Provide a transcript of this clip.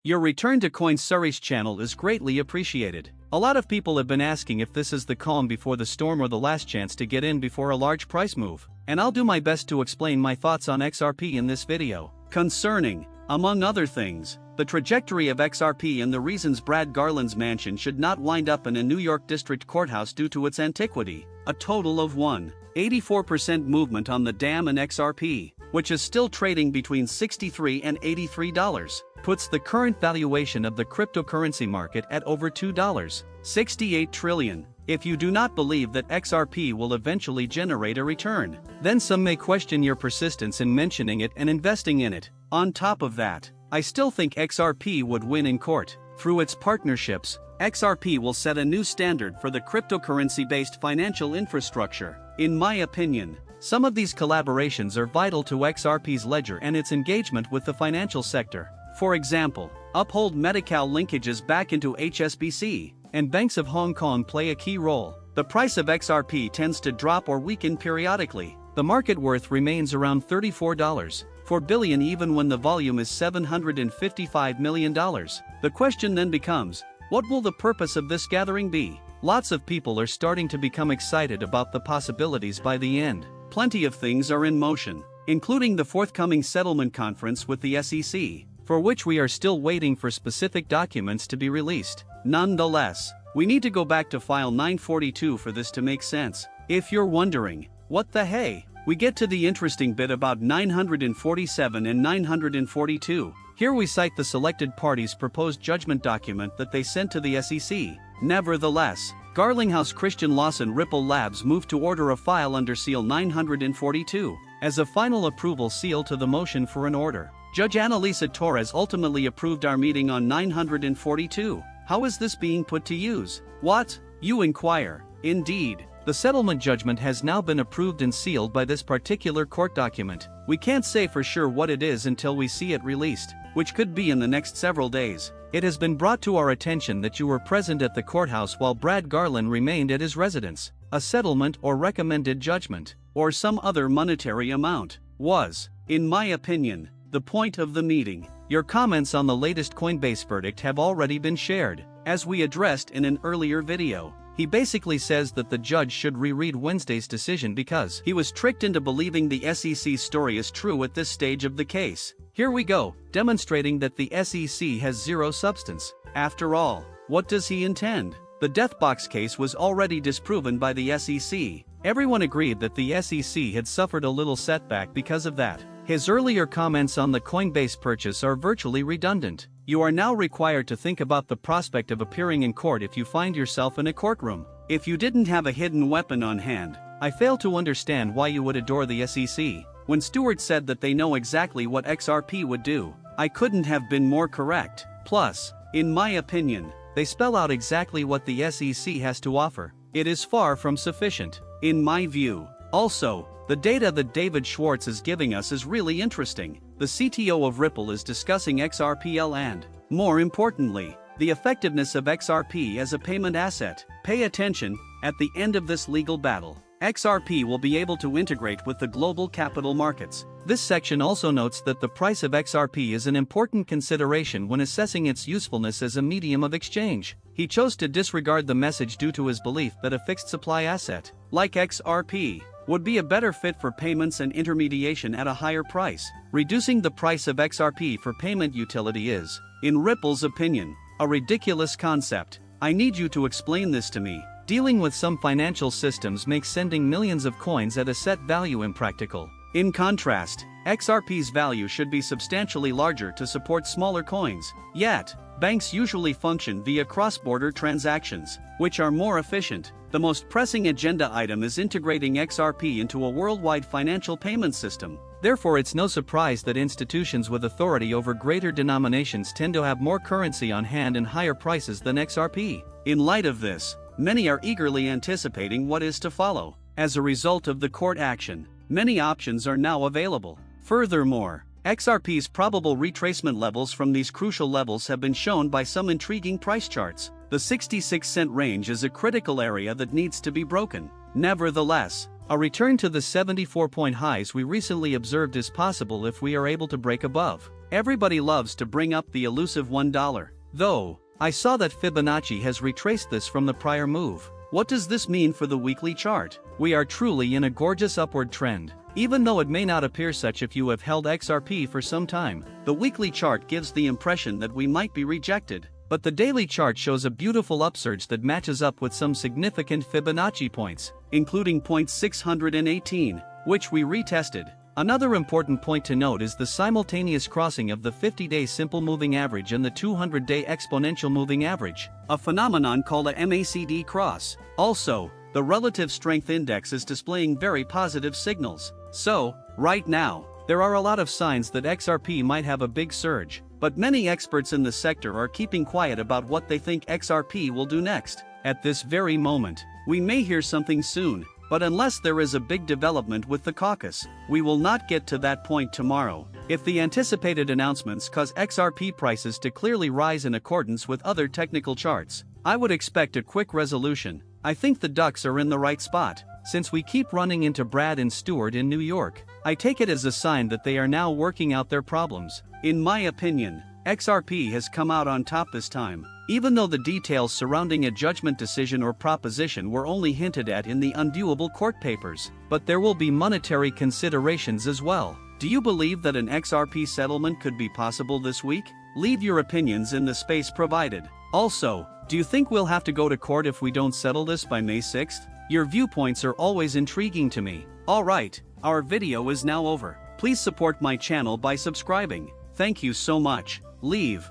Your return to CoinSuri's channel is greatly appreciated. A lot of people have been asking if this is the calm before the storm or the last chance to get in before a large price move, and I'll do my best to explain my thoughts on XRP in this video. Concerning, among other things, the trajectory of XRP and the reasons Brad Garland's mansion should not wind up in a New York district courthouse due to its antiquity, a total of 1.84% movement on the DAM and XRP, which is still trading between $63 and $83, puts the current valuation of the cryptocurrency market at over $2.68 trillion. If you do not believe that XRP will eventually generate a return, then some may question your persistence in mentioning it and investing in it. On top of that, I still think XRP would win in court. Through its partnerships, XRP will set a new standard for the cryptocurrency-based financial infrastructure. In my opinion, some of these collaborations are vital to XRP's ledger and its engagement with the financial sector. For example, uphold Medi-Cal linkages back into HSBC, and banks of Hong Kong play a key role. The price of XRP tends to drop or weaken periodically. The market worth remains around $34.4 billion even when the volume is $755 million. The question then becomes, what will the purpose of this gathering be? Lots of people are starting to become excited about the possibilities by the end. Plenty of things are in motion, including the forthcoming settlement conference with the SEC, for which we are still waiting for specific documents to be released. Nonetheless, we need to go back to file 942 for this to make sense. If you're wondering, what the hey? We get to the interesting bit about 947 and 942. Here we cite the selected parties' proposed judgment document that they sent to the SEC. Nevertheless, Garlinghouse Christian Lawson Ripple Labs moved to order a file under seal 942, as a final approval seal to the motion for an order. Judge Annalisa Torres ultimately approved our meeting on 942. How is this being put to use? What? You inquire. Indeed, the settlement judgment has now been approved and sealed by this particular court document. We can't say for sure what it is until we see it released, which could be in the next several days. It has been brought to our attention that you were present at the courthouse while Brad Garland remained at his residence. A settlement or recommended judgment, or some other monetary amount, was, in my opinion, the point of the meeting. Your comments on the latest Coinbase verdict have already been shared. As we addressed in an earlier video, he basically says that the judge should reread Wednesday's decision because he was tricked into believing the SEC story is true at this stage of the case. Here we go, demonstrating that the SEC has zero substance. After all, what does he intend? The Deathbox case was already disproven by the SEC. Everyone agreed that the SEC had suffered a little setback because of that. His earlier comments on the Coinbase purchase are virtually redundant. You are now required to think about the prospect of appearing in court if you find yourself in a courtroom. If you didn't have a hidden weapon on hand, I fail to understand why you would adore the SEC. When Stewart said that they know exactly what XRP would do, I couldn't have been more correct. Plus, in my opinion, they spell out exactly what the SEC has to offer. It is far from sufficient, in my view. Also, the data that David Schwartz is giving us is really interesting. The CTO of Ripple is discussing XRPL and, more importantly, the effectiveness of XRP as a payment asset. Pay attention, at the end of this legal battle, XRP will be able to integrate with the global capital markets. This section also notes that the price of XRP is an important consideration when assessing its usefulness as a medium of exchange. He chose to disregard the message due to his belief that a fixed supply asset, like XRP, would be a better fit for payments and intermediation at a higher price. Reducing the price of XRP for payment utility is, in Ripple's opinion, a ridiculous concept. I need you to explain this to me. Dealing with some financial systems makes sending millions of coins at a set value impractical. In contrast, XRP's value should be substantially larger to support smaller coins. Yet, banks usually function via cross-border transactions, which are more efficient. The most pressing agenda item is integrating XRP into a worldwide financial payment system. Therefore, it's no surprise that institutions with authority over greater denominations tend to have more currency on hand and higher prices than XRP. In light of this, many are eagerly anticipating what is to follow. As a result of the court action, many options are now available. Furthermore, XRP's probable retracement levels from these crucial levels have been shown by some intriguing price charts. The 66-cent range is a critical area that needs to be broken. Nevertheless, a return to the 74-point highs we recently observed is possible if we are able to break above. Everybody loves to bring up the elusive $1. Though, I saw that Fibonacci has retraced this from the prior move. What does this mean for the weekly chart? We are truly in a gorgeous upward trend. Even though it may not appear such if you have held XRP for some time, the weekly chart gives the impression that we might be rejected. But the daily chart shows a beautiful upsurge that matches up with some significant Fibonacci points, including point 618, which we retested. Another important point to note is the simultaneous crossing of the 50-day simple moving average and the 200-day exponential moving average, a phenomenon called a MACD cross. Also, the relative strength index is displaying very positive signals. So, right now, there are a lot of signs that XRP might have a big surge, but many experts in the sector are keeping quiet about what they think XRP will do next. At this very moment, we may hear something soon. But unless there is a big development with the caucus, we will not get to that point tomorrow. If the anticipated announcements cause XRP prices to clearly rise in accordance with other technical charts, I would expect a quick resolution. I think the ducks are in the right spot. Since we keep running into Brad and Stewart in New York, I take it as a sign that they are now working out their problems. In my opinion, XRP has come out on top this time, even though the details surrounding a judgment decision or proposition were only hinted at in the unviewable court papers. But there will be monetary considerations as well. Do you believe that an XRP settlement could be possible this week? Leave your opinions in the space provided. Also, do you think we'll have to go to court if we don't settle this by May 6th? Your viewpoints are always intriguing to me. Alright, our video is now over. Please support my channel by subscribing. Thank you so much. Leave.